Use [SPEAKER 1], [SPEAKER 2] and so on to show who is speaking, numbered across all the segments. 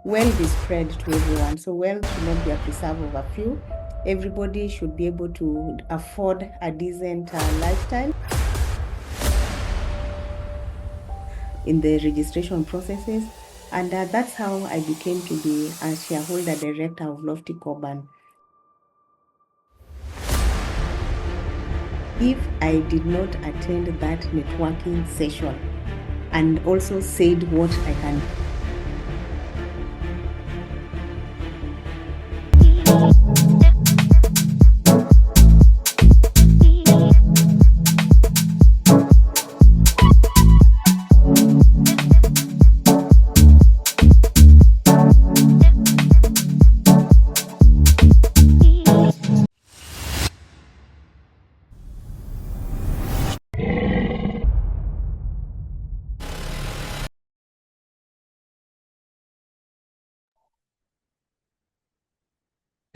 [SPEAKER 1] wealth is spread to everyone. So wealth should not be a preserve of a few. Everybody should be able to afford a decent lifestyle in the registration processes. And that's how I became to be a shareholder director of Lofty Coban. If I did not attend that networking session and also said what I can.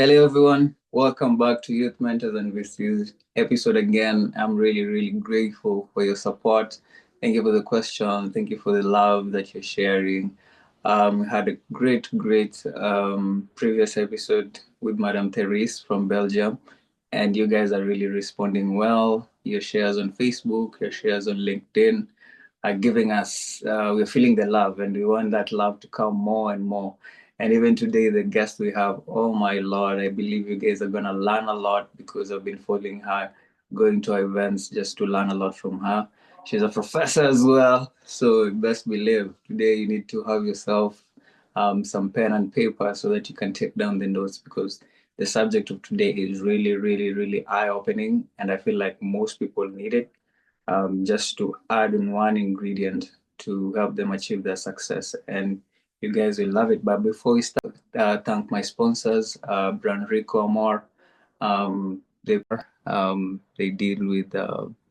[SPEAKER 2] Hello, everyone. Welcome back to Youth Mentors and VCs episode again. I'm really, really grateful for your support. Thank you for the question. Thank you for the love that you're sharing. We had a great previous episode with Madame Therese from Belgium, and you guys are really responding well. Your shares on Facebook, your shares on LinkedIn are giving us, we're feeling the love, and we want that love to come more and more. And even today, the guest we have, oh my Lord, I believe you guys are going to learn a lot because I've been following her, going to events just to learn a lot from her. She's a professor as well. So best believe today you need to have yourself some pen and paper so that you can take down the notes because the subject of today is really eye opening. And I feel like most people need it just to add in one ingredient to help them achieve their success. And you guys will love it. But before we start, thank my sponsors, Brand Rico Amor. They deal with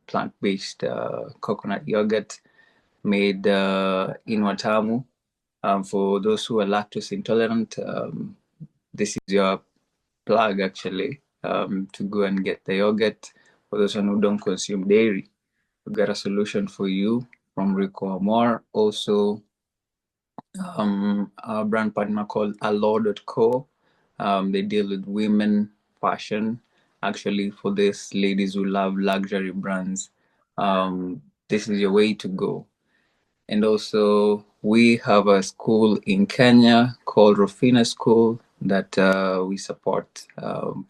[SPEAKER 2] plant-based coconut yogurt made in Watamu. For those who are lactose intolerant, this is your plug actually to go and get the yogurt. For those who don't consume dairy, we got a solution for you from Rico Amor. Also, a brand partner called Allo.co. They deal with women fashion. Actually, for these ladies who love luxury brands, this is your way to go. And also, we have a school in Kenya called Rufina School that we support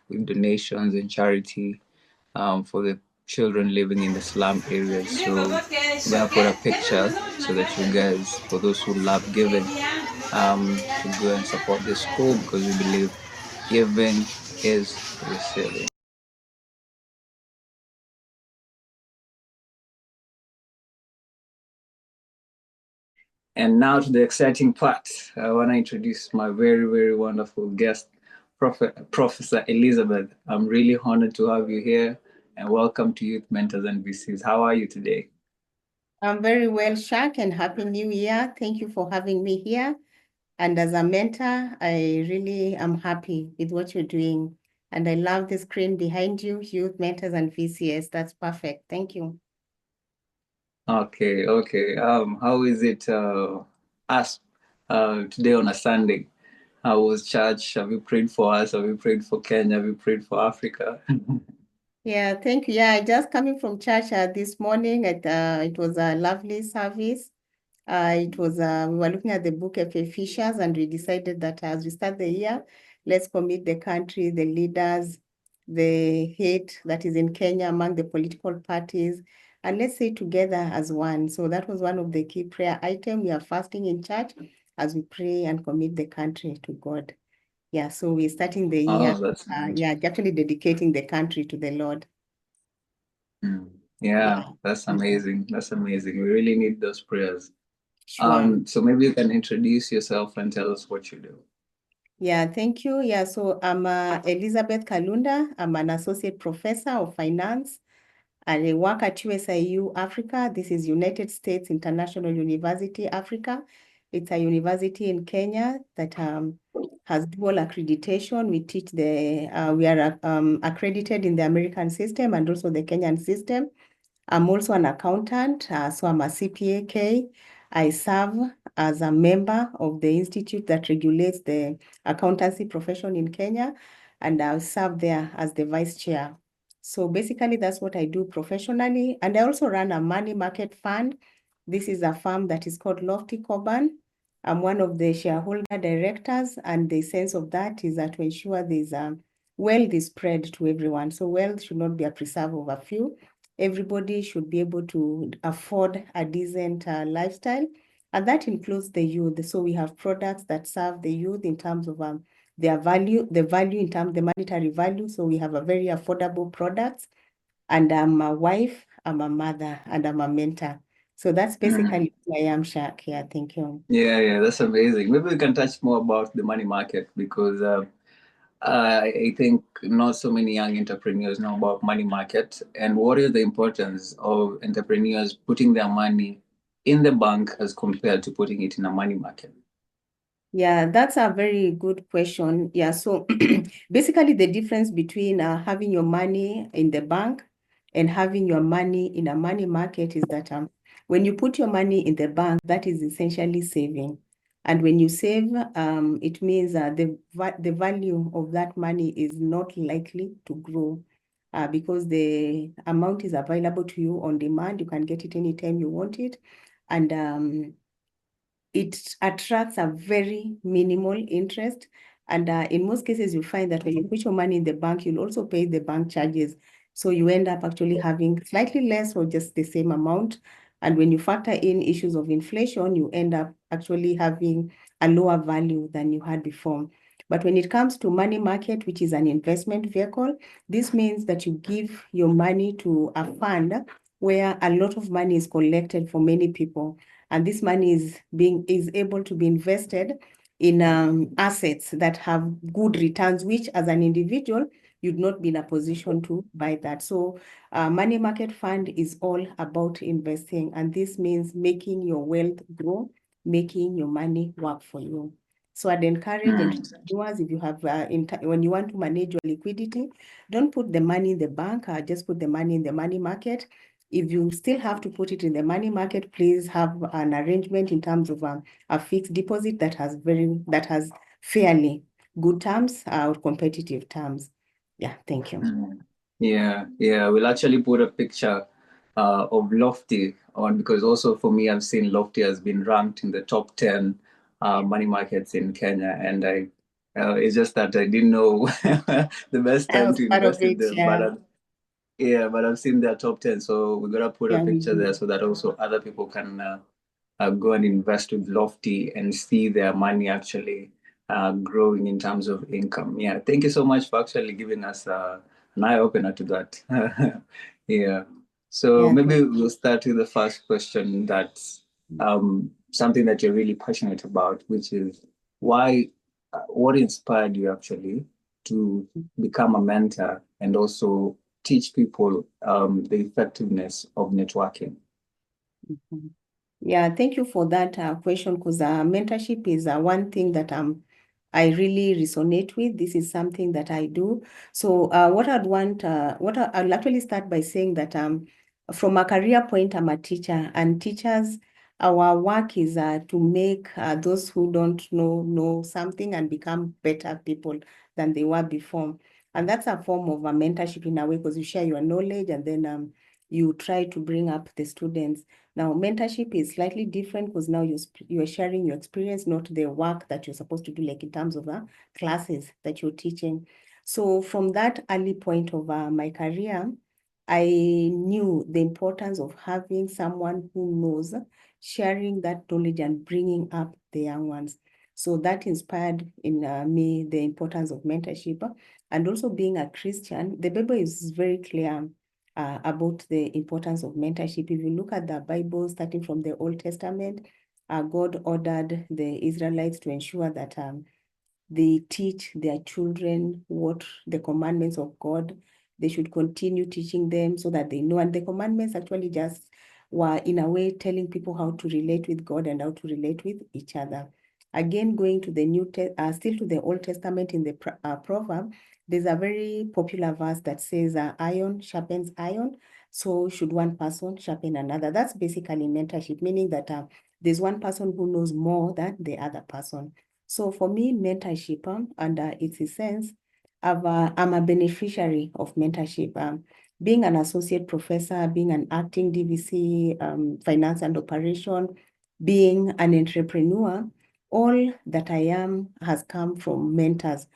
[SPEAKER 2] with donations and charity for the children living in the slum areas. So we're gonna put a picture so that you guys, for those who love giving, to go and support this school because we believe giving is receiving. And now to the exciting part. I want to introduce my very wonderful guest, Professor Elizabeth. I'm really honored to have you here and welcome to Youth Mentors and VCs. How are you today?
[SPEAKER 1] I'm very well, Shak, and Happy New Year. Thank you for having me here. And as a mentor, I really am happy with what you're doing. And I love the screen behind you, Youth Mentors and VCS. That's perfect. Thank you.
[SPEAKER 2] Okay. How is it us today on a Sunday? How was church? Have you prayed for us? Have you prayed for Kenya? Have you prayed for Africa?
[SPEAKER 1] Yeah, thank you. Yeah, I just coming from church this morning. It was a lovely service. We were looking at the book of Ephesians, and we decided that as we start the year, let's commit the country, the leaders, the hate that is in Kenya among the political parties, and let's say together as one. So that was one of the key prayer items. We are fasting in church as we pray and commit the country to God. Yeah, so we're starting the year,
[SPEAKER 2] Oh, that's nice.
[SPEAKER 1] actually dedicating the country to the Lord.
[SPEAKER 2] Mm. Yeah,
[SPEAKER 1] Yeah,
[SPEAKER 2] that's amazing. That's amazing. We really need those prayers.
[SPEAKER 1] sure.
[SPEAKER 2] So maybe you can introduce yourself and tell us what you do.
[SPEAKER 1] Yeah, thank you. Yeah, so I'm Elizabeth Kalunda. I'm an associate professor of finance. I work at USIU Africa. This is United States International University Africa. It's a university in Kenya that has dual accreditation. We are accredited in the American system and also the Kenyan system. I'm also an accountant, so I'm a CPA. I serve as a member of the institute that regulates the accountancy profession in Kenya, and I serve there as the vice chair. So basically, that's what I do professionally. And I also run a money market fund. This is a firm that is called Lofty Coban. I'm one of the shareholder directors, and the sense of that is that to ensure there's a wealth is spread to everyone. So wealth should not be a preserve of a few. Everybody should be able to afford a decent lifestyle, and that includes the youth. So we have products that serve the youth in terms of their value, the value in terms of the monetary value. So we have a very affordable products. And I'm a wife, I'm a mother, and I'm a mentor. So that's basically who I am, Shaq. Yeah, thank you.
[SPEAKER 2] Yeah, that's amazing. Maybe we can touch more about the money market because I think not so many young entrepreneurs know about money market and what is the importance of entrepreneurs putting their money in the bank as compared to putting it in a money market.
[SPEAKER 1] Yeah, that's a very good question. Yeah, so basically the difference between having your money in the bank and having your money in a money market is that when you put your money in the bank, that is essentially saving. And when you save, it means the value of that money is not likely to grow because the amount is available to you on demand. You can get it anytime you want it. And it attracts a very minimal interest. And in most cases, you find that when you put your money in the bank, you'll also pay the bank charges. So you end up actually having slightly less or just the same amount. And when you factor in issues of inflation, you end up actually having a lower value than you had before. But when it comes to money market, which is an investment vehicle, this means that you give your money to a fund where a lot of money is collected for many people. And this money is able to be invested in assets that have good returns, which as an individual, you'd not be in a position to buy that. So money market fund is all about investing. And this means making your wealth grow, making your money work for you. So I'd encourage entrepreneurs, if you have, when you want to manage your liquidity, don't put the money in the bank, just put the money in the money market. If you still have to put it in the money market, please have an arrangement in terms of a fixed deposit that has fairly good terms or competitive terms. Yeah, thank you.
[SPEAKER 2] Yeah. We'll actually put a picture of Lofty on because also for me, I've seen Lofty has been ranked in the top 10 money markets in Kenya. And it's just that I didn't know the best
[SPEAKER 1] I
[SPEAKER 2] time
[SPEAKER 1] was
[SPEAKER 2] to
[SPEAKER 1] part of
[SPEAKER 2] invest in
[SPEAKER 1] it,
[SPEAKER 2] them.
[SPEAKER 1] yeah.
[SPEAKER 2] But I've seen their top 10. So we're going to put a
[SPEAKER 1] Yeah, we
[SPEAKER 2] picture there
[SPEAKER 1] do.
[SPEAKER 2] so that also other people can go and invest with Lofty and see their money actually growing in terms of income. Yeah, thank you so much for actually giving us an eye opener to that. Yeah. So
[SPEAKER 1] Yeah,
[SPEAKER 2] maybe we'll start with the first question that's something that you're really passionate about, which is what inspired you actually to become a mentor and also teach people the effectiveness of networking?
[SPEAKER 1] Mhm. Yeah, thank you for that question because mentorship is one thing that I really resonate with. This is something that I do. So I'll actually start by saying that from a career point, I'm a teacher, and teachers, our work is to make those who don't know something and become better people than they were before. And that's a form of a mentorship in a way because you share your knowledge and then you try to bring up the students. Now, mentorship is slightly different because now you're sharing your experience, not the work that you're supposed to do, like in terms of classes that you're teaching. So from that early point of my career, I knew the importance of having someone who knows, sharing that knowledge and bringing up the young ones. So that inspired in me the importance of mentorship. And also being a Christian, the Bible is very clear about the importance of mentorship. If you look at the Bible, starting from the Old Testament, God ordered the Israelites to ensure that they teach their children what the commandments of God. They should continue teaching them so that they know. And the commandments actually just were, in a way, telling people how to relate with God and how to relate with each other. Again, going to the still to the Old Testament in the proverb, there's a very popular verse that says, iron sharpens iron. So should one person sharpen another. That's basically mentorship, meaning that there's one person who knows more than the other person. So for me, mentorship, under its essence, I'm a beneficiary of mentorship. Being an associate professor, being an acting DVC, finance and operation, being an entrepreneur, all that I am has come from mentors,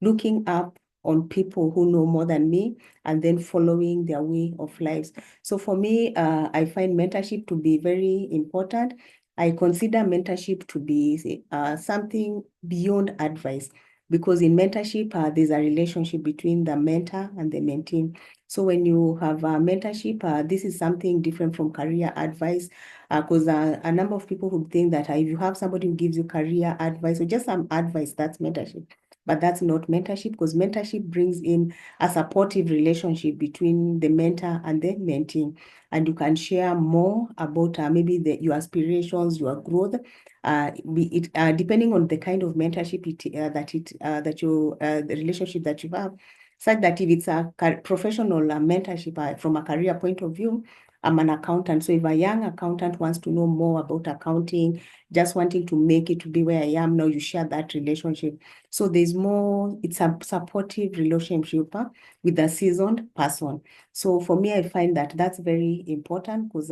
[SPEAKER 1] looking up on people who know more than me and then following their way of lives. So for me, I find mentorship to be very important. I consider mentorship to be something beyond advice, because in mentorship, there's a relationship between the mentor and the mentee. So when you have a mentorship, this is something different from career advice, because a number of people who think that if you have somebody who gives you career advice or just some advice, that's mentorship. But that's not mentorship, because mentorship brings in a supportive relationship between the mentor and the mentee. And you can share more about maybe your aspirations, your growth, depending on the kind of mentorship the relationship that you have, such that if it's a professional mentorship from a career point of view, I'm an accountant. So if a young accountant wants to know more about accounting, just wanting to make it to be where I am now, you share that relationship. So there's more, it's a supportive relationship with a seasoned person. So for me, I find that that's very important, because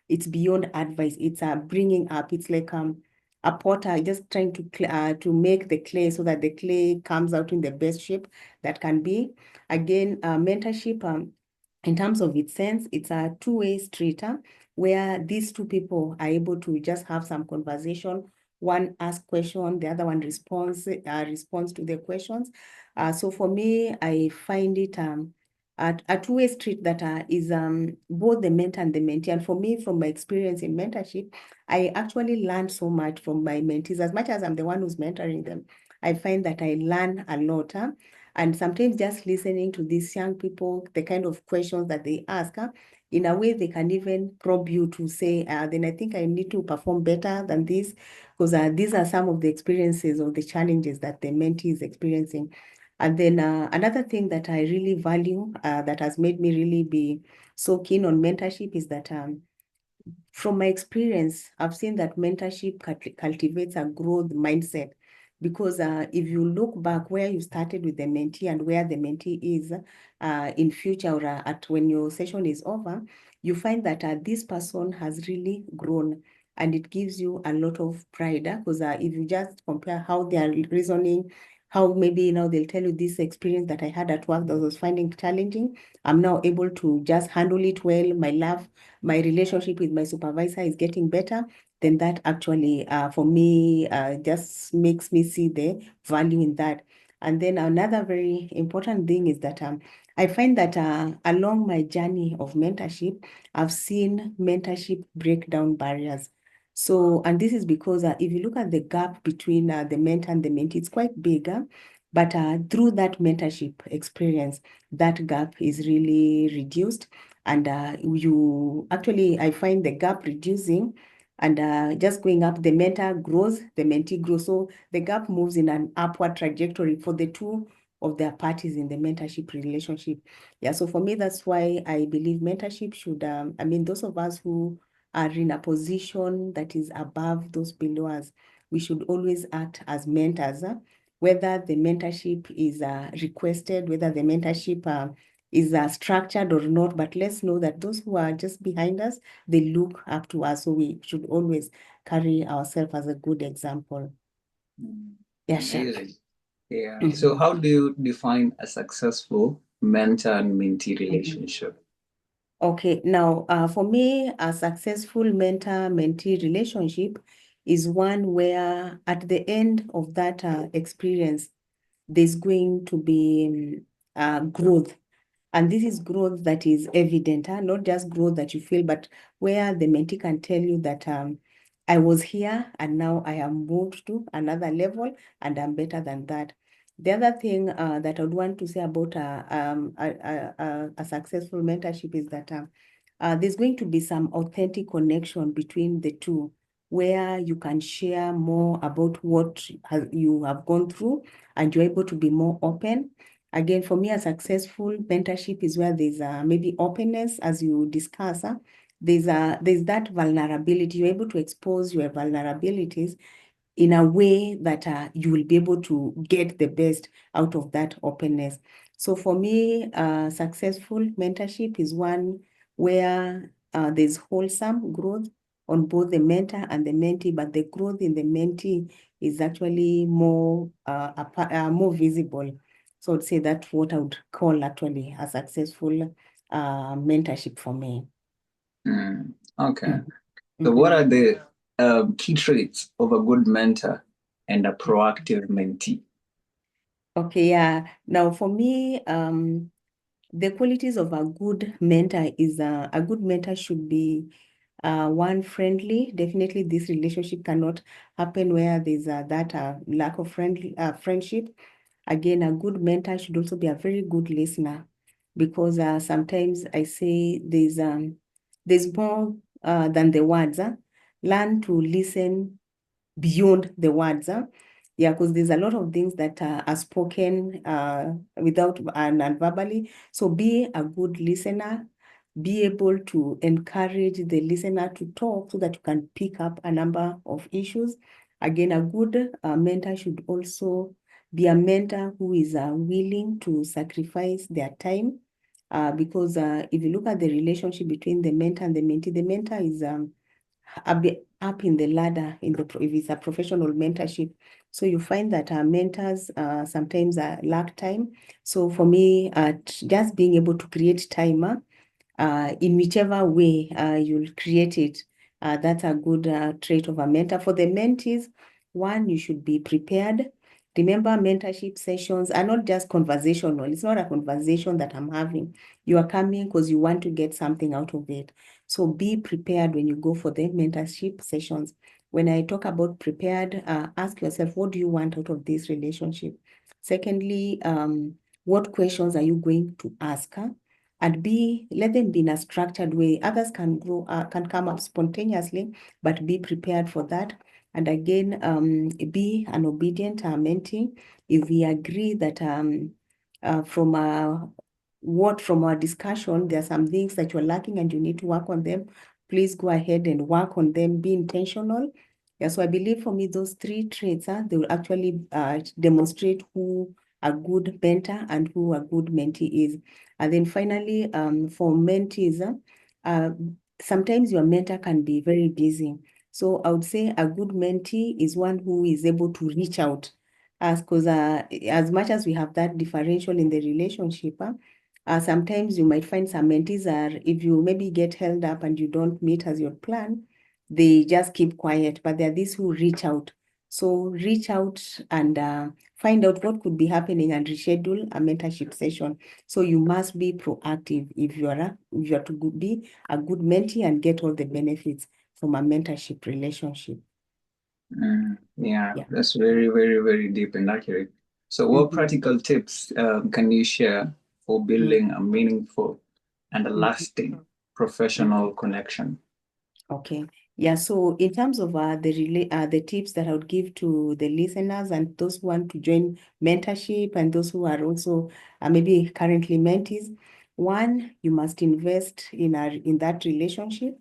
[SPEAKER 1] it's beyond advice. It's bringing up. It's like a potter just trying to make the clay so that the clay comes out in the best shape that can be. Again, mentorship, in terms of its sense, it's a two-way street where these two people are able to just have some conversation. One asks question, the other one responds to the questions. So for me, I find it a two-way street that is both the mentor and the mentee. And for me, from my experience in mentorship, I actually learned so much from my mentees. As much as I'm the one who's mentoring them, I find that I learn a lot. And sometimes just listening to these young people, the kind of questions that they ask, in a way they can even probe you to say, then I think I need to perform better than this, because these are some of the experiences or the challenges that the mentee is experiencing. And then another thing that I really value that has made me really be so keen on mentorship is that from my experience, I've seen that mentorship cultivates a growth mindset, because if you look back where you started with the mentee and where the mentee is in future, or at when your session is over, you find that this person has really grown, and it gives you a lot of pride, because if you just compare how they are reasoning, how maybe now they'll tell you this experience that I had at work that I was finding challenging, I'm now able to just handle it well. My relationship with my supervisor is getting better, then that actually, for me, just makes me see the value in that. And then another very important thing is that I find that along my journey of mentorship, I've seen mentorship break down barriers. So, and this is because if you look at the gap between the mentor and the mentee, it's quite big, but through that mentorship experience, that gap is really reduced. And I find the gap reducing, and just going up, the mentor grows, the mentee grows. So the gap moves in an upward trajectory for the two of their parties in the mentorship relationship. Yeah, so for me, that's why I believe mentorship should, those of us who are in a position that is above those below us, we should always act as mentors, whether the mentorship is requested, whether the mentorship is structured or not, but let's know that those who are just behind us, they look up to us. So we should always carry ourselves as a good example. Yeah, sure.
[SPEAKER 2] Amazing. Yeah. So how do you define a successful mentor and mentee relationship?
[SPEAKER 1] Okay, now for me, a successful mentor-mentee relationship is one where at the end of that experience, there's going to be growth. And this is growth that is evident, not just growth that you feel, but where the mentee can tell you that I was here and now I am moved to another level and I'm better than that. The other thing that I would want to say about a successful mentorship is that there's going to be some authentic connection between the two, where you can share more about what you have gone through and you're able to be more open. Again, for me, a successful mentorship is where there's maybe openness, as you discuss. there's that vulnerability. You're able to expose your vulnerabilities in a way that you will be able to get the best out of that openness. So for me, successful mentorship is one where there's wholesome growth on both the mentor and the mentee, but the growth in the mentee is actually more visible. So I'd say that's what I would call actually a successful mentorship for me.
[SPEAKER 2] Okay. So what are the key traits of a good mentor and a proactive mentee?
[SPEAKER 1] Okay, yeah. Now for me, the qualities of a good mentor is a good mentor should be one, friendly. Definitely this relationship cannot happen where there's that lack of friendship. Again, a good mentor should also be a very good listener, because sometimes I say there's more than the words. Learn to listen beyond the words. Yeah, because there's a lot of things that are spoken without and verbally. So be a good listener. Be able to encourage the listener to talk so that you can pick up a number of issues. Again, a good mentor should also be a mentor who is willing to sacrifice their time. Because if you look at the relationship between the mentor and the mentor is a bit up in the ladder if it's a professional mentorship. So you find that our mentors sometimes lack time. So for me, just being able to create time in whichever way you'll create it, that's a good trait of a mentor. For the mentees, one, you should be prepared. Remember, mentorship sessions are not just conversational. It's not a conversation that I'm having. You are coming because you want to get something out of it. So be prepared when you go for the mentorship sessions. When I talk about prepared, ask yourself, what do you want out of this relationship? Secondly, what questions are you going to ask? And let them be in a structured way. Others can grow, can come up spontaneously, but be prepared for that. And again, be an obedient mentee. If we agree that from our discussion, there are some things that you're lacking and you need to work on them, please go ahead and work on them. Be intentional. Yeah, so I believe for me, those three traits, they will actually demonstrate who a good mentor and who a good mentee is. And then finally, for mentees, sometimes your mentor can be very busy. So I would say a good mentee is one who is able to reach out. Because as much as we have that differential in the relationship, sometimes you might find some mentees are, if you maybe get held up and you don't meet as your plan, they just keep quiet. But there are these who reach out. So reach out and find out what could be happening and reschedule a mentorship session. So you must be proactive if you are to be a good mentee and get all the benefits from a mentorship relationship.
[SPEAKER 2] Yeah,
[SPEAKER 1] Yeah.
[SPEAKER 2] that's very, very, very deep and accurate. So, what practical tips can you share for building a meaningful and a lasting professional connection?
[SPEAKER 1] Okay. Yeah, so in terms of the tips that I would give to the listeners and those who want to join mentorship and those who are also maybe currently mentees, one, you must invest in that relationship.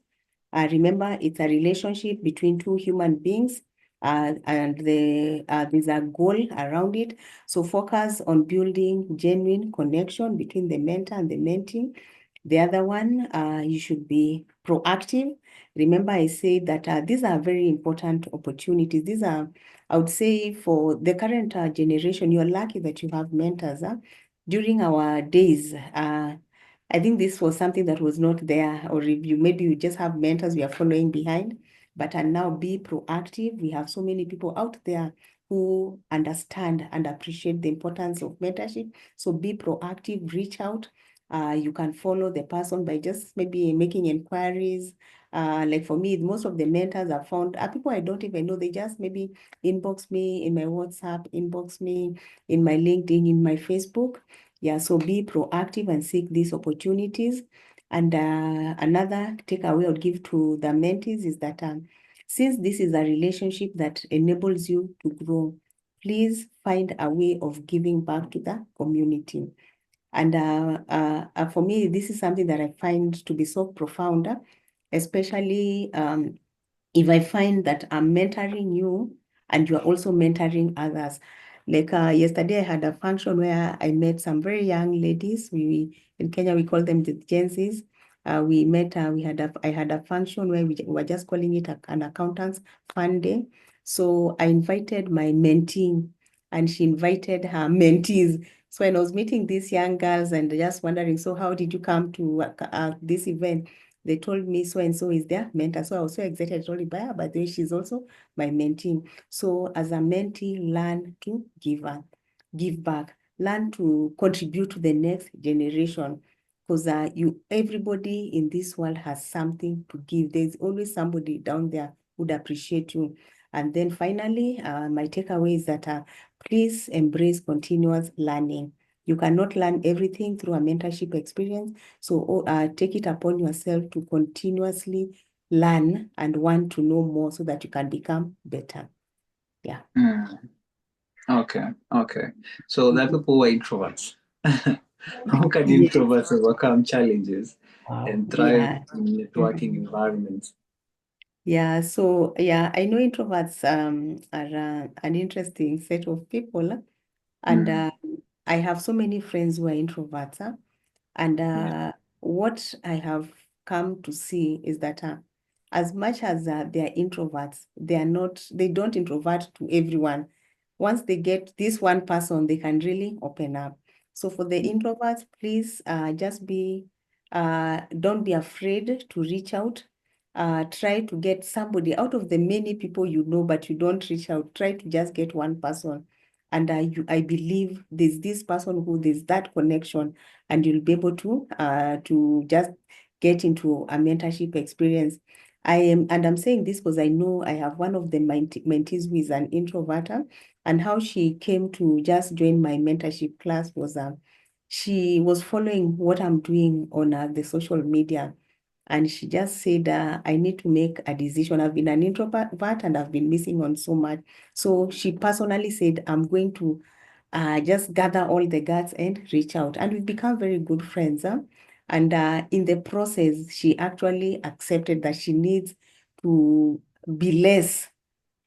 [SPEAKER 1] Remember, it's a relationship between two human beings, and there's a goal around it. So focus on building genuine connection between the mentor and the mentee. The other one, you should be proactive. Remember, I said that these are very important opportunities. These are, I would say, for the current generation, you're lucky that you have mentors. During our days, I think this was something that was not there, or if maybe you just have mentors we are following behind, but now be proactive. We have so many people out there who understand and appreciate the importance of mentorship. So be proactive, reach out. You can follow the person by just maybe making inquiries. Like for me, most of the mentors I've found are people I don't even know. They just maybe inbox me in my WhatsApp, inbox me in my LinkedIn, in my Facebook. Yeah, so be proactive and seek these opportunities. And another takeaway I would give to the mentees is that since this is a relationship that enables you to grow, please find a way of giving back to the community. And for me, this is something that I find to be so profound. especially if I find that I'm mentoring you and you are also mentoring others. Like yesterday, I had a function where I met some very young ladies. We in Kenya we call them the Gen Zs. We met. I had a function where we were just calling it an accountants fun day. So I invited my mentee, and she invited her mentees. So when I was meeting these young girls and just wondering, so how did you come to this event? They told me so and so is their mentor. So I was so excited. I told Ibaya, but then she's also my mentee. So as a mentee, learn to give back, learn to contribute to the next generation. Because everybody in this world has something to give. There's always somebody down there who would appreciate you. And then finally, my takeaway is that please embrace continuous learning. You cannot learn everything through a mentorship experience. So take it upon yourself to continuously learn and want to know more so that you can become better. Yeah.
[SPEAKER 2] Okay. So that people who are introverts. How can
[SPEAKER 1] Yes.
[SPEAKER 2] introverts overcome challenges and thrive
[SPEAKER 1] Yeah.
[SPEAKER 2] in networking environments?
[SPEAKER 1] Yeah. So yeah, I know introverts are an interesting set of people, and I have so many friends who are introverts. And
[SPEAKER 2] Yeah.
[SPEAKER 1] what I have come to see is that as much as they are introverts, they don't introvert to everyone. Once they get this one person, they can really open up. So for the introverts, please don't be afraid to reach out. Try to get somebody out of the many people you know, but you don't reach out. Try to just get one person. And I believe there's this person who there's that connection, and you'll be able to just get into a mentorship experience. I'm saying this because I know I have one of the mentees who is an introvert, and how she came to just join my mentorship class was she was following what I'm doing on the social media. And she just said, I need to make a decision. I've been an introvert and I've been missing on so much. So she personally said, I'm going to just gather all the guts and reach out. And we've become very good friends. And in the process, she actually accepted that she needs to be less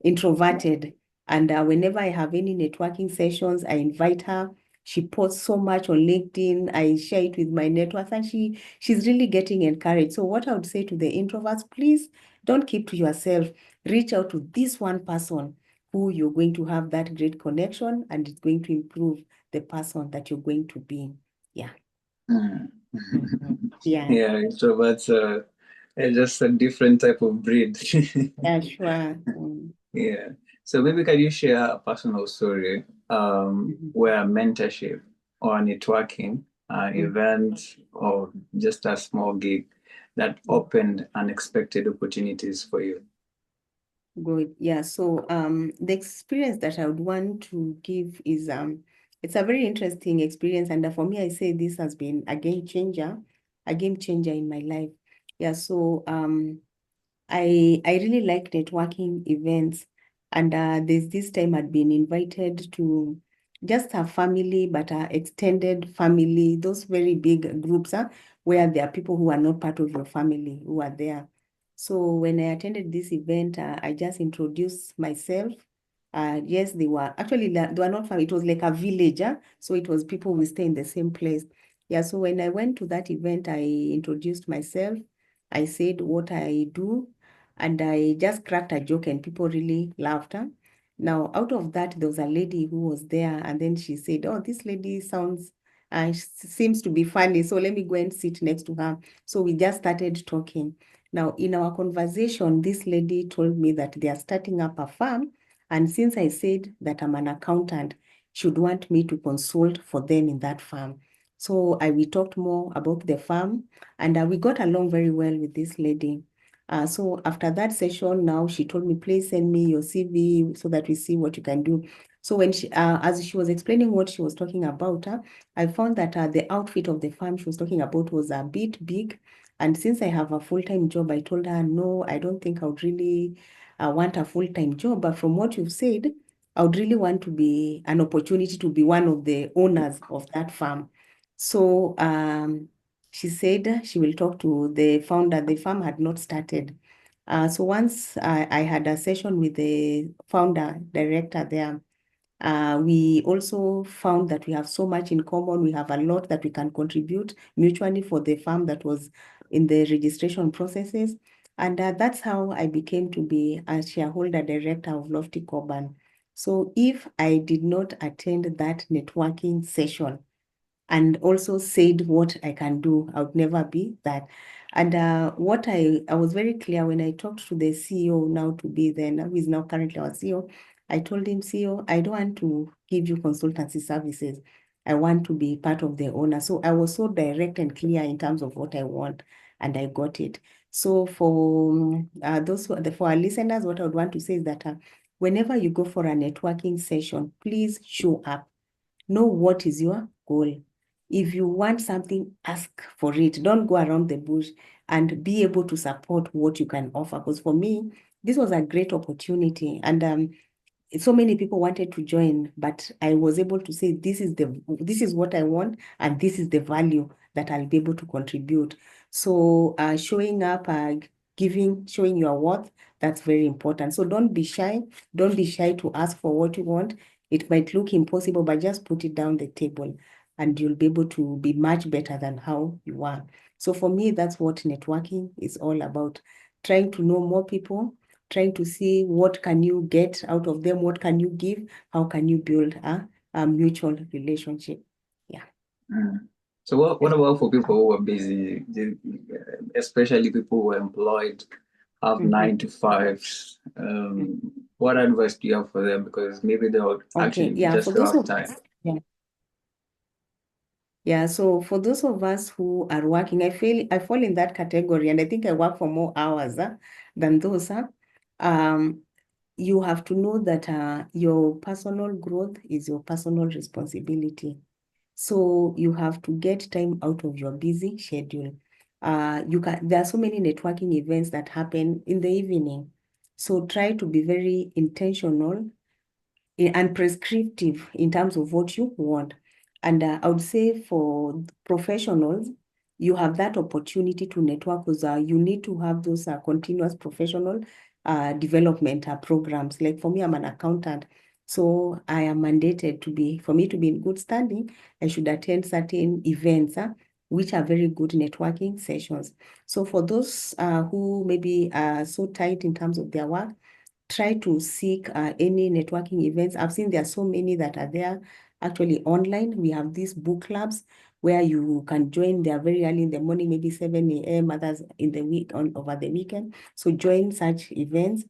[SPEAKER 1] introverted. And whenever I have any networking sessions, I invite her. She posts so much on LinkedIn. I share it with my network, and she's really getting encouraged. So what I would say to the introverts, please don't keep to yourself. Reach out to this one person who you're going to have that great connection, and it's going to improve the person that you're going to be. Yeah.
[SPEAKER 2] Mm.
[SPEAKER 1] Yeah.
[SPEAKER 2] Yeah, introverts are just a different type of breed.
[SPEAKER 1] Yeah, sure.
[SPEAKER 2] Yeah. So maybe can you share a personal story where mentorship or networking, event, or just a small gig that opened unexpected opportunities for you?
[SPEAKER 1] Good. Yeah. So the experience that I would want to give is it's a very interesting experience. And for me, I say this has been a game changer in my life. Yeah. So I really like networking events. And there's this time I'd been invited to just a family, but extended family, those very big groups, where there are people who are not part of your family who are there. So when I attended this event, I just introduced myself. Yes, they were actually, they were not family. It was like a village. So it was people who stay in the same place. Yeah, so when I went to that event, I introduced myself. I said what I do, and I just cracked a joke, and people really laughed. Now, out of that, there was a lady who was there, and then she said, "Oh, this lady seems to be funny, so let me go and sit next to her." So we just started talking. Now, in our conversation, this lady told me that they are starting up a farm, and since I said that I'm an accountant, she would want me to consult for them in that farm. So we talked more about the farm, and we got along very well with this lady. So after that session, now she told me, please send me your CV so that we see what you can do. So when as she was explaining what she was talking about, I found that the outfit of the farm she was talking about was a bit big. And since I have a full-time job, I told her, no, I don't think I would really want a full-time job. But from what you've said, I would really want to be an opportunity to be one of the owners of that farm. So she said she will talk to the founder. The farm had not started. So once I had a session with the founder director there, we also found that we have so much in common. We have a lot that we can contribute mutually for the farm that was in the registration processes. And that's how I became to be a shareholder director of Lofty Coban. So if I did not attend that networking session, and also said what I can do, I would never be that. And what I was very clear when I talked to the CEO now to be then, who is now currently our CEO, I told him, CEO, I don't want to give you consultancy services. I want to be part of the owner. So I was so direct and clear in terms of what I want, and I got it. So for for our listeners, what I would want to say is that whenever you go for a networking session, please show up. Know what is your goal. If you want something, ask for it. Don't go around the bush, and be able to support what you can offer. Because for me, this was a great opportunity. And so many people wanted to join, but I was able to say, this is what I want, and this is the value that I'll be able to contribute. So showing up, showing your worth, that's very important. So don't be shy. Don't be shy to ask for what you want. It might look impossible, but just put it down the table, and you'll be able to be much better than how you are. So for me, that's what networking is all about. Trying to know more people, trying to see what can you get out of them, what can you give, how can you build a mutual relationship. Yeah.
[SPEAKER 2] Mm. So what about for people who are busy, especially people who are employed, have 9 to 5s? What advice do you have for them? Because maybe they'll
[SPEAKER 1] Okay,
[SPEAKER 2] actually
[SPEAKER 1] yeah, for
[SPEAKER 2] just don't
[SPEAKER 1] those
[SPEAKER 2] have
[SPEAKER 1] of
[SPEAKER 2] time.
[SPEAKER 1] yeah, so for those of us who are working, I fall in that category, and I think I work for more hours than those. You have to know that your personal growth is your personal responsibility. So you have to get time out of your busy schedule. There are so many networking events that happen in the evening. So try to be very intentional and prescriptive in terms of what you want. And I would say for professionals, you have that opportunity to network because you need to have those continuous professional development programs. Like for me, I'm an accountant. So I am mandated for me to be in good standing, I should attend certain events, which are very good networking sessions. So for those who maybe are so tight in terms of their work, try to seek any networking events. I've seen there are so many that are there actually online. We have these book clubs where you can join. They are very early in the morning, maybe 7 a.m., others in the over the weekend. So join such events.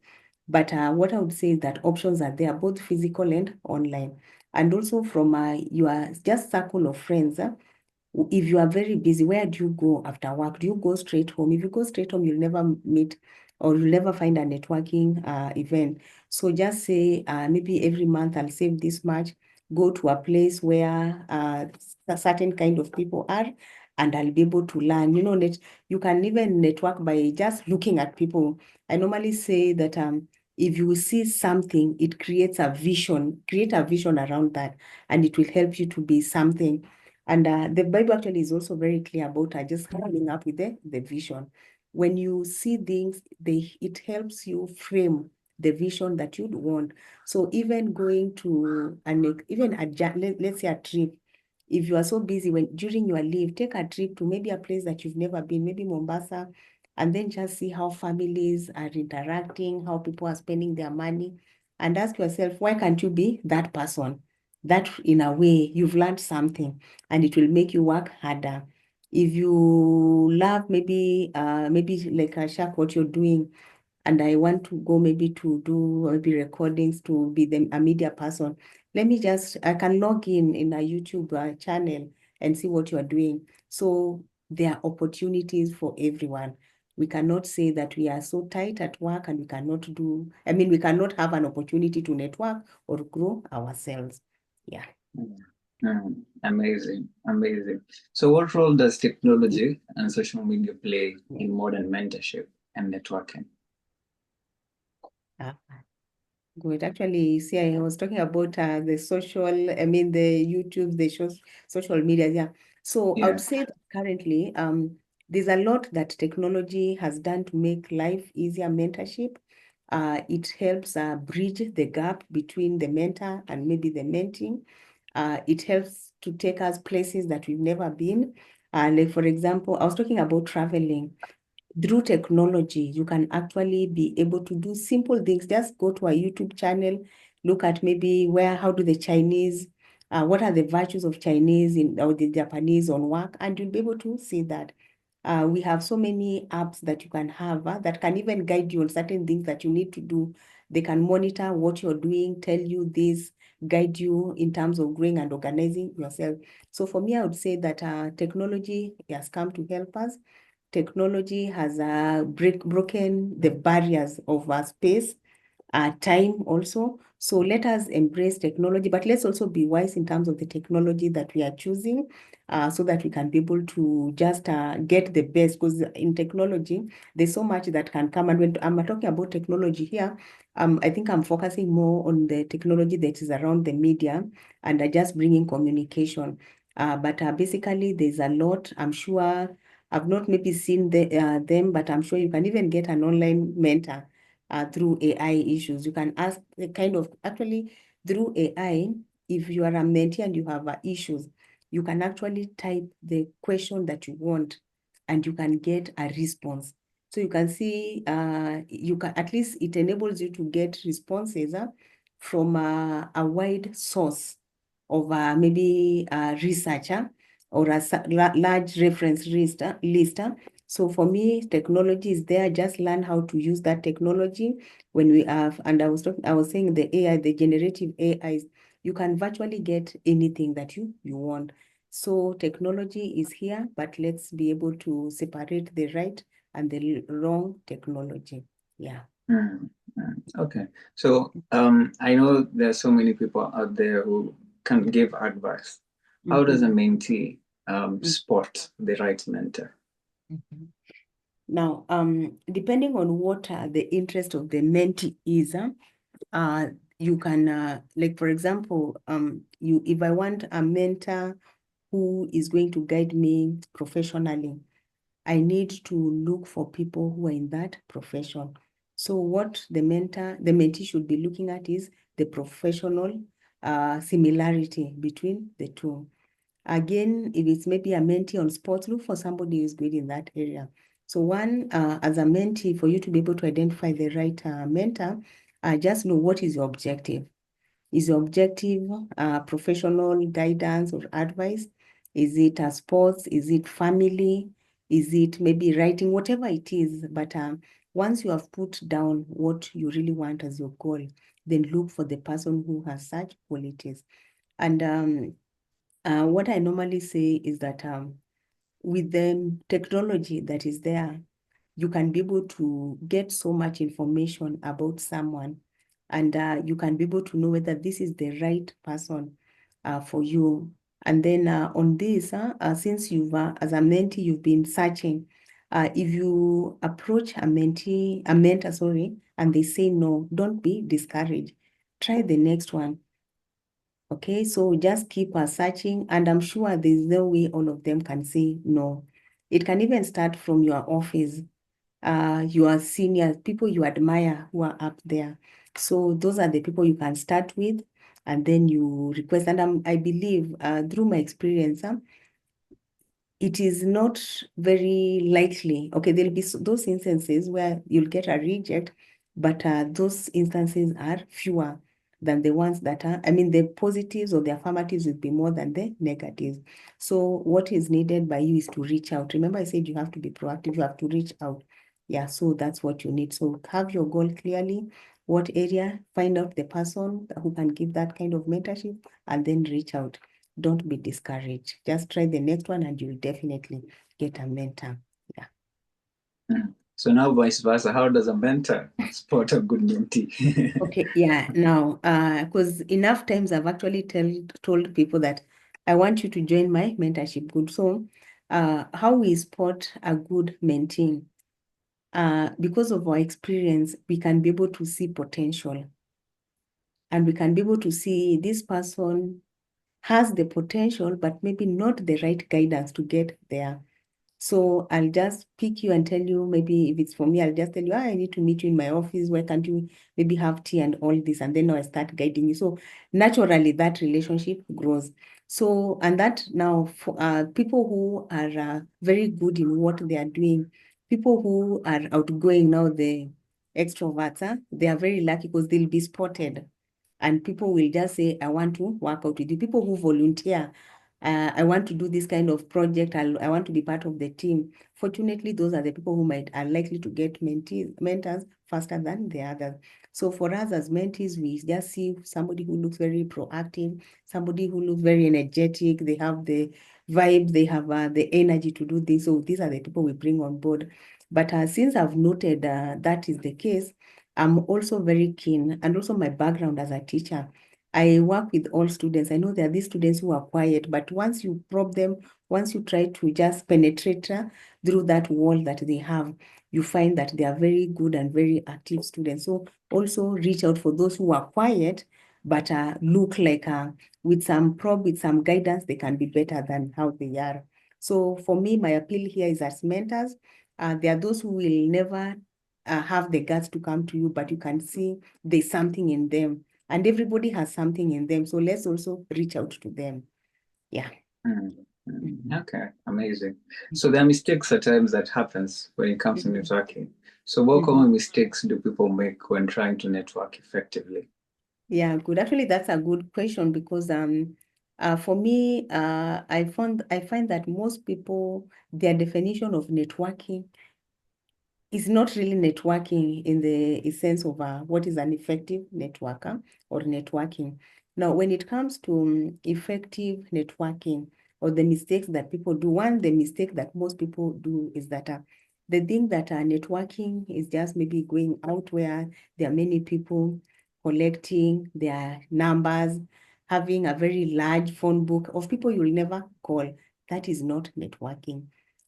[SPEAKER 1] But what I would say is that options are there, both physical and online. And also from your just circle of friends. If you are very busy, where do you go after work? Do you go straight home? If you go straight home, you'll never meet or you'll never find a networking event. So just say maybe every month I'll save this much, go to a place where a certain kind of people are, and I'll be able to learn. You can even network by just looking at people. I normally say that if you see something, it creates a vision, create a vision around that, and it will help you to be something. And the Bible actually is also very clear about just coming up with the vision. When you see things, it helps you frame the vision that you'd want. So even going to let's say a trip, if you are so busy during your leave, take a trip to maybe a place that you've never been, maybe Mombasa, and then just see how families are interacting, how people are spending their money, and ask yourself, why can't you be that person? That in a way you've learned something, and it will make you work harder. If you love maybe like a shark what you're doing, and I want to go maybe to do maybe recordings to be a media person, I can log in a YouTube channel and see what you are doing. So there are opportunities for everyone. We cannot say that we are so tight at work and we cannot have an opportunity to network or grow ourselves. Yeah.
[SPEAKER 2] Amazing, amazing. So what role does technology and social media play in modern mentorship and networking?
[SPEAKER 1] Good. Actually, see, I was talking about the the YouTube, social media. Yeah. So I
[SPEAKER 2] Yeah.
[SPEAKER 1] would say that currently, there's a lot that technology has done to make life easier. Mentorship, it helps bridge the gap between the mentor and maybe the mentee. It helps to take us places that we've never been. Like for example, I was talking about traveling. Through technology, you can actually be able to do simple things. Just go to a YouTube channel, look at maybe how do the Chinese, what are the virtues of Chinese or the Japanese on work, and you'll be able to see that. We have so many apps that you can have that can even guide you on certain things that you need to do. They can monitor what you're doing, tell you this, guide you in terms of growing and organizing yourself. So for me, I would say that technology has come to help us. Technology has broken the barriers of our space, time also. So let us embrace technology, but let's also be wise in terms of the technology that we are choosing, so that we can be able to just get the best. Because in technology, there's so much that can come. And when I'm talking about technology here, I think I'm focusing more on the technology that is around the media and just bringing communication. But basically, there's a lot. I'm sure I've not maybe seen them, but I'm sure you can even get an online mentor through AI issues. You can ask the actually through AI, if you are a mentee and you have issues, you can actually type the question that you want and you can get a response. So you can see, you can at least it enables you to get responses from a wide source of maybe a researcher or a large reference list. So for me, technology is there. Just learn how to use that technology. When we have, and I was saying the AI, the generative AIs, you can virtually get anything that you want. So technology is here, but let's be able to separate the right and the wrong technology. Yeah.
[SPEAKER 2] Mm, okay. So I know there's so many people out there who can give advice. How does a
[SPEAKER 1] Mhm.
[SPEAKER 2] mentee spot the right mentor?
[SPEAKER 1] Mhm. Now, depending on what the interest of the mentee is, uh, you can, like for example, if I want a mentor who is going to guide me professionally, I need to look for people who are in that profession. So what the mentee should be looking at is the professional similarity between the two. Again, if it's maybe a mentee on sports, look for somebody who's good in that area. So one, as a mentee, for you to be able to identify the right mentor, just know what is your objective. Is your objective professional guidance or advice? Is it sports? Is it family? Is it maybe writing? Whatever it is. But once you have put down what you really want as your goal, then look for the person who has such qualities. And what I normally say is that with the technology that is there, you can be able to get so much information about someone, and you can be able to know whether this is the right person for you. And then on this, since as a mentee, you've been searching, if you approach a mentor, sorry, and they say no, don't be discouraged. Try the next one. Okay, so just keep searching, and I'm sure there's no way all of them can say no. It can even start from your office, your seniors, people you admire who are up there. So those are the people you can start with, and then you request. And I believe through my experience, it is not very likely. Okay, there'll be those instances where you'll get a reject, but those instances are fewer than the ones that are, I mean, the positives or the affirmatives will be more than the negatives. So what is needed by you is to reach out. Remember, I said you have to be proactive, you have to reach out. Yeah, so that's what you need. So have your goal clearly, what area, find out the person who can give that kind of mentorship, and then reach out. Don't be discouraged. Just try the next one and you'll definitely get a mentor. Yeah.
[SPEAKER 2] Mm. So now vice versa, how does a mentor spot a good mentee?
[SPEAKER 1] Okay. Yeah. Now, because enough times I've actually told people that I want you to join my mentorship group. So, how we spot a good mentee, because of our experience, we can be able to see potential, and we can be able to see this person has the potential, but maybe not the right guidance to get there. So I'll just pick you and tell you, maybe if it's for me, I'll just tell you, I need to meet you in my office. Why can't you maybe have tea and all this? And then I start guiding you. So naturally, that relationship grows. So, and that now, for people who are very good in what they are doing, people who are outgoing now, the extroverts, they are very lucky because they'll be spotted. And people will just say, I want to work out with you. People who volunteer, I want to do this kind of project. I want to be part of the team. Fortunately, those are the people who are likely to get mentors faster than the others. So for us as mentees, we just see somebody who looks very proactive, somebody who looks very energetic. They have the vibe, they have the energy to do this. So these are the people we bring on board. But since I've noted that is the case, I'm also very keen, and also my background as a teacher, I work with all students. I know there are these students who are quiet, but once you probe them, once you try to just penetrate through that wall that they have, you find that they are very good and very active students. So also reach out for those who are quiet, but look like with some probe, with some guidance, they can be better than how they are. So for me, my appeal here is as mentors, there are those who will never have the guts to come to you, but you can see there's something in them, and everybody has something in them. So let's also reach out to them. Yeah.
[SPEAKER 2] Okay, amazing. So there are mistakes at times that happens when it comes to networking. So what common mistakes do people make when trying to network effectively?
[SPEAKER 1] Yeah, good. Actually, that's a good question because for me, I find that most people, their definition of networking is not really networking in the sense of what is an effective networker or networking. Now, when it comes to effective networking or the mistakes that people do, the mistake that most people do is that they think that networking is just maybe going out where there are many people collecting their numbers, having a very large phone book of people you'll never call. That is not networking.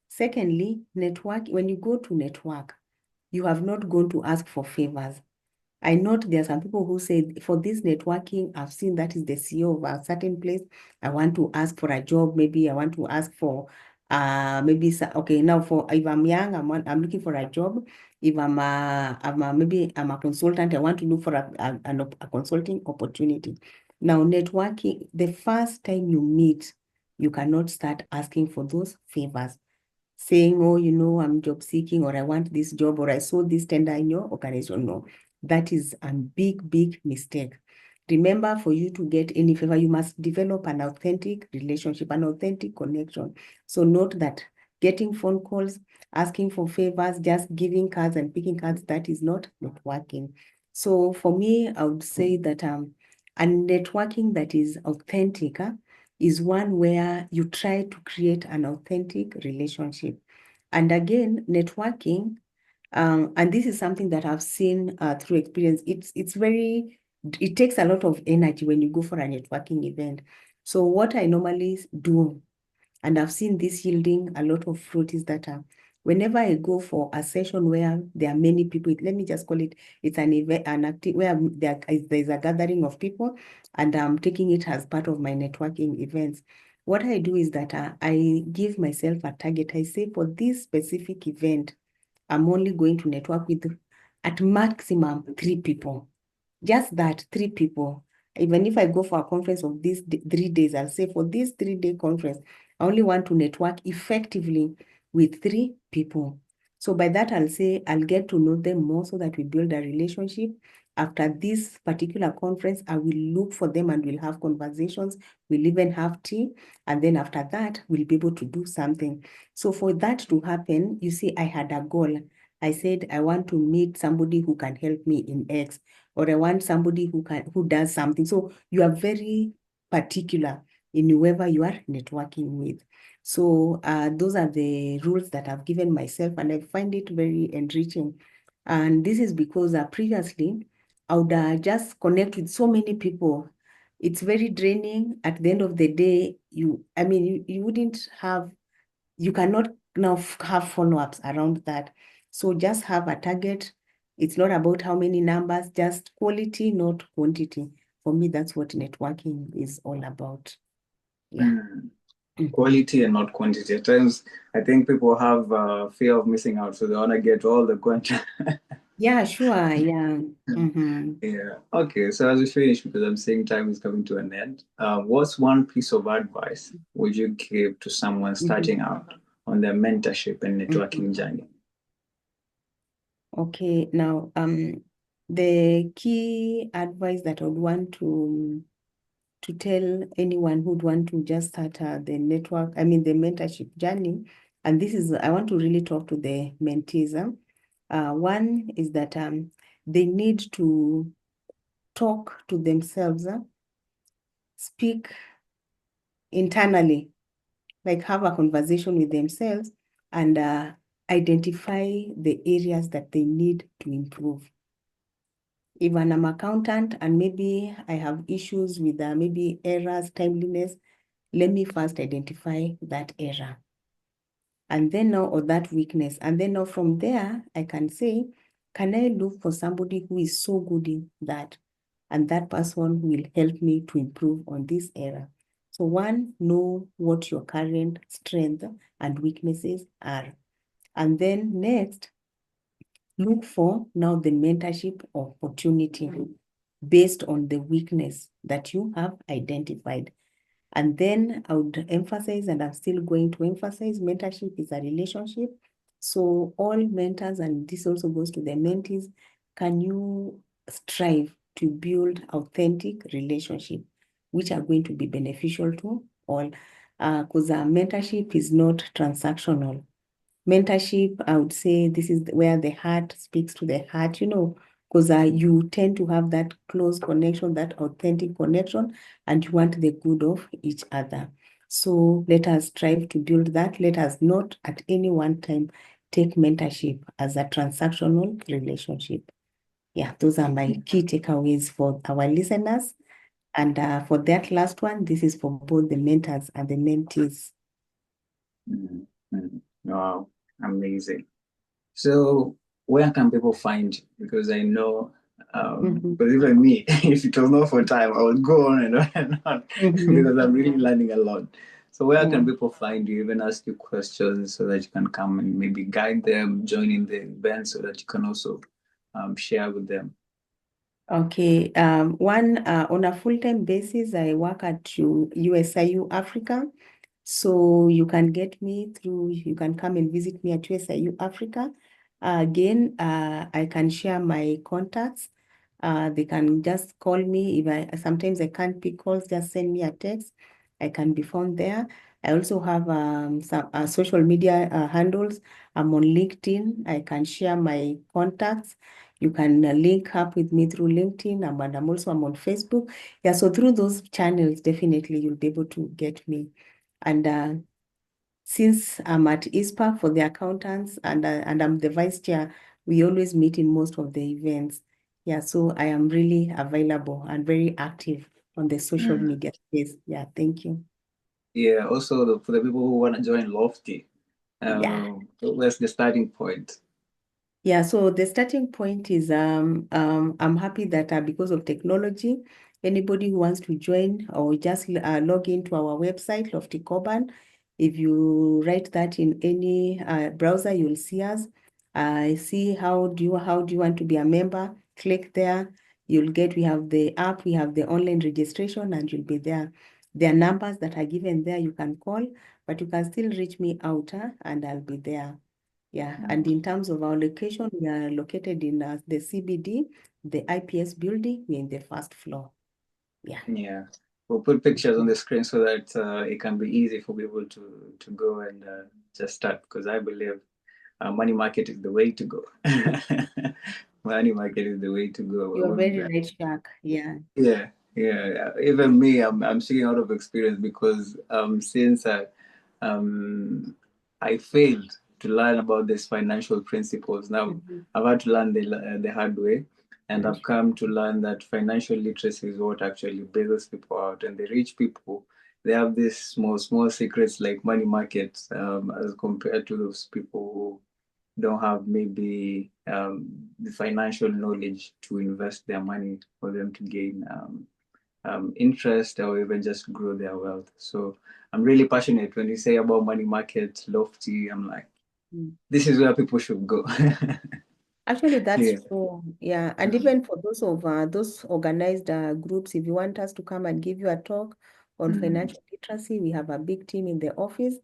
[SPEAKER 1] Secondly, when you go to network, you have not gone to ask for favors. I note there are some people who say, for this networking, I've seen that is the CEO of a certain place. I want to ask for a job. Maybe I want to ask for, okay, now for, if I'm young, I'm looking for a job. If maybe I'm a consultant, I want to look for a consulting opportunity. Now, networking, the first time you meet, you cannot start asking for those favors, saying, oh, I'm job seeking, or I want this job, or I saw this tender in your organization. No, that is a big, big mistake. Remember, for you to get any favor, you must develop an authentic relationship, an authentic connection. So note that getting phone calls, asking for favors, just giving cards and picking cards, that is not networking. So for me, I would say that a networking that is authentic is one where you try to create an authentic relationship. And again, networking, and this is something that I've seen through experience. It takes a lot of energy when you go for a networking event. So what I normally do, and I've seen this yielding a lot of fruit, is that whenever I go for a session where there are many people, let me just call it, it's an event, an activity where there's a gathering of people, and I'm taking it as part of my networking events. What I do is that I give myself a target. I say, for this specific event, I'm only going to network with at maximum 3 people. Just that, 3 people. Even if I go for a conference of these 3 days, I'll say, for this 3-day conference, I only want to network effectively with 3 people. So by that, I'll say I'll get to know them more so that we build a relationship. After this particular conference, I will look for them and we'll have conversations. We'll even have tea. And then after that, we'll be able to do something. So for that to happen, you see, I had a goal. I said, I want to meet somebody who can help me in X, or I want somebody who does something. So you are very particular in whoever you are networking with. So those are the rules that I've given myself, and I find it very enriching. And this is because previously I would just connect with so many people. It's very draining. At the end of the day, you wouldn't have, you cannot now have follow-ups around that. So just have a target. It's not about how many numbers, just quality, not quantity. For me, that's what networking is all about. Yeah.
[SPEAKER 2] Quality and not quantity. At times, I think people have fear of missing out, so they want to get all the content.
[SPEAKER 1] Yeah, sure. Yeah.
[SPEAKER 2] Yeah. Okay. So as we finish, because I'm saying time is coming to an end, what's one piece of advice would you give to someone starting out on their mentorship and networking journey?
[SPEAKER 1] Okay. Now, the key advice that I would want to tell anyone who'd want to just start the mentorship journey, and this is, I want to really talk to the mentees. One is that they need to talk to themselves, speak internally, like have a conversation with themselves and identify the areas that they need to improve. Even I'm an accountant and maybe I have issues with maybe errors, timeliness, let me first identify that error. And then now, or that weakness. And then now from there, I can say, can I look for somebody who is so good in that? And that person will help me to improve on this area. So one, know what your current strength and weaknesses are. And then next, look for now the mentorship opportunity based on the weakness that you have identified. And then I would emphasize, and I'm still going to emphasize, mentorship is a relationship. So all mentors, and this also goes to the mentees, can you strive to build authentic relationship, which are going to be beneficial to all? Because mentorship is not transactional. Mentorship, I would say this is where the heart speaks to the heart, because you tend to have that close connection, that authentic connection, and you want the good of each other. So let us strive to build that. Let us not at any one time take mentorship as a transactional relationship. Yeah, those are my key takeaways for our listeners. And for that last one, this is for both the mentors and the mentees.
[SPEAKER 2] Wow, amazing. So where can people find you? Because I know, because even me, if it was not for time, I would go on and on and on because I'm really learning a lot. So where can people find you, even ask you questions so that you can come and maybe guide them, join in the event so that you can also share with them?
[SPEAKER 1] Okay. On a full-time basis, I work at USIU Africa. So you can get me through, you can come and visit me at USIU Africa. Again, I can share my contacts. They can just call me. Sometimes I can't pick calls, just send me a text. I can be found there. I also have some social media handles. I'm on LinkedIn. I can share my contacts. You can link up with me through LinkedIn, and I'm on Facebook. Yeah, so through those channels, definitely you'll be able to get me. And since I'm at ISPA for the accountants and I'm the vice chair, we always meet in most of the events. Yeah, so I am really available and very active on the social media space. Yeah, thank you.
[SPEAKER 2] Yeah, also for the people who want to join Lofty,
[SPEAKER 1] Yeah.
[SPEAKER 2] where's the starting point?
[SPEAKER 1] Yeah, so the starting point is I'm happy that because of technology, anybody who wants to join or just log into our website, Lofty Coban. If you write that in any browser, you'll see us. See how do you want to be a member? Click there. We have the app, we have the online registration, and you'll be there. There are numbers that are given there you can call, but you can still reach me out, and I'll be there. Yeah, and in terms of our location, we are located in the CBD, the IPS building. We're in the first floor. Yeah.
[SPEAKER 2] Yeah, we'll put pictures on the screen so that it can be easy for people to go and just start. Because I believe money market is the way to go. Money market is the way to
[SPEAKER 1] You're very
[SPEAKER 2] go.
[SPEAKER 1] right, Shaq. Yeah.
[SPEAKER 2] Yeah, yeah. Even me, I'm speaking out of experience because since I failed to learn about these financial principles. Now I've had to learn the hard way, and I've come to learn that financial literacy is what actually bails people out. And the rich people, they have these small secrets like money markets, as compared to those people who don't have maybe the financial knowledge to invest their money for them to gain interest or even just grow their wealth. So I'm really passionate when you say about money market, lofty. I'm like, this is where people should go.
[SPEAKER 1] Actually, that's
[SPEAKER 2] Yeah.
[SPEAKER 1] true. Yeah. And even for those organized groups, if you want us to come and give you a talk on financial literacy, we have a big team in the office.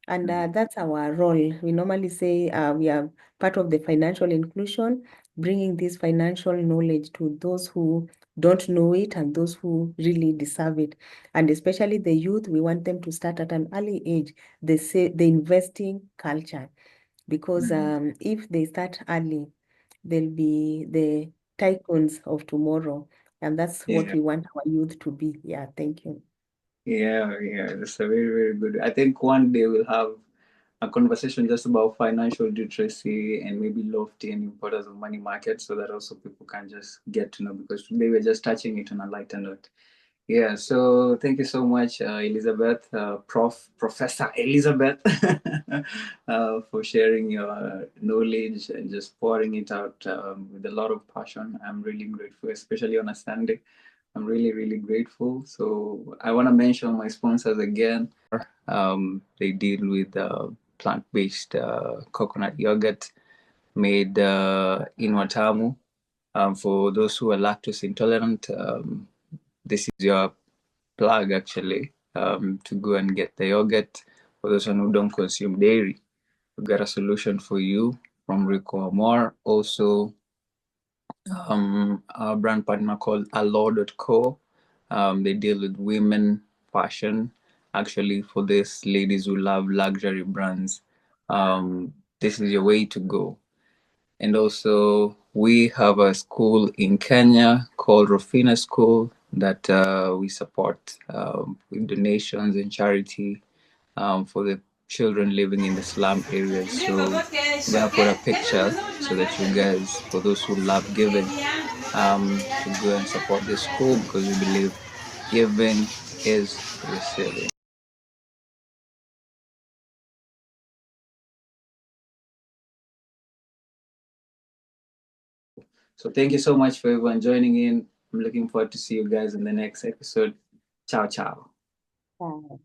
[SPEAKER 1] And that's our role. We normally say we are part of the financial inclusion, bringing this financial knowledge to those who don't know it and those who really deserve it. And especially the youth, we want them to start at an early age. They say the investing culture, because if they start early, they'll be the tycoons of tomorrow. And that's what
[SPEAKER 2] Yeah.
[SPEAKER 1] we want our youth to be. Yeah, thank you.
[SPEAKER 2] Yeah. That's a very, very good. I think one day we'll have a conversation just about financial literacy and maybe lofty and importance of money market so that also people can just get to know, because today we're just touching it on a lighter note. Yeah, so thank you so much, Elizabeth, Professor Elizabeth, for sharing your knowledge and just pouring it out with a lot of passion. I'm really grateful, especially on a Sunday. I'm really, really grateful. So I want to mention my sponsors again. They deal with plant-based coconut yogurt made in Watamu. For those who are lactose intolerant, this is your plug actually, to go and get the yogurt. For those who don't consume dairy, we got a solution for you from Rico Amor. Also, our brand partner called Allo.co. They deal with women fashion. Actually, for these ladies who love luxury brands, this is your way to go. And also, we have a school in Kenya called Rofina School that we support with donations and charity for the children living in the slum areas. So we're gonna put a picture so that you guys, for those who love giving, should go and support this school, because we believe giving is receiving. So thank you so much for everyone joining in. I'm looking forward to see you guys in the next episode. Ciao, ciao.
[SPEAKER 1] Wow.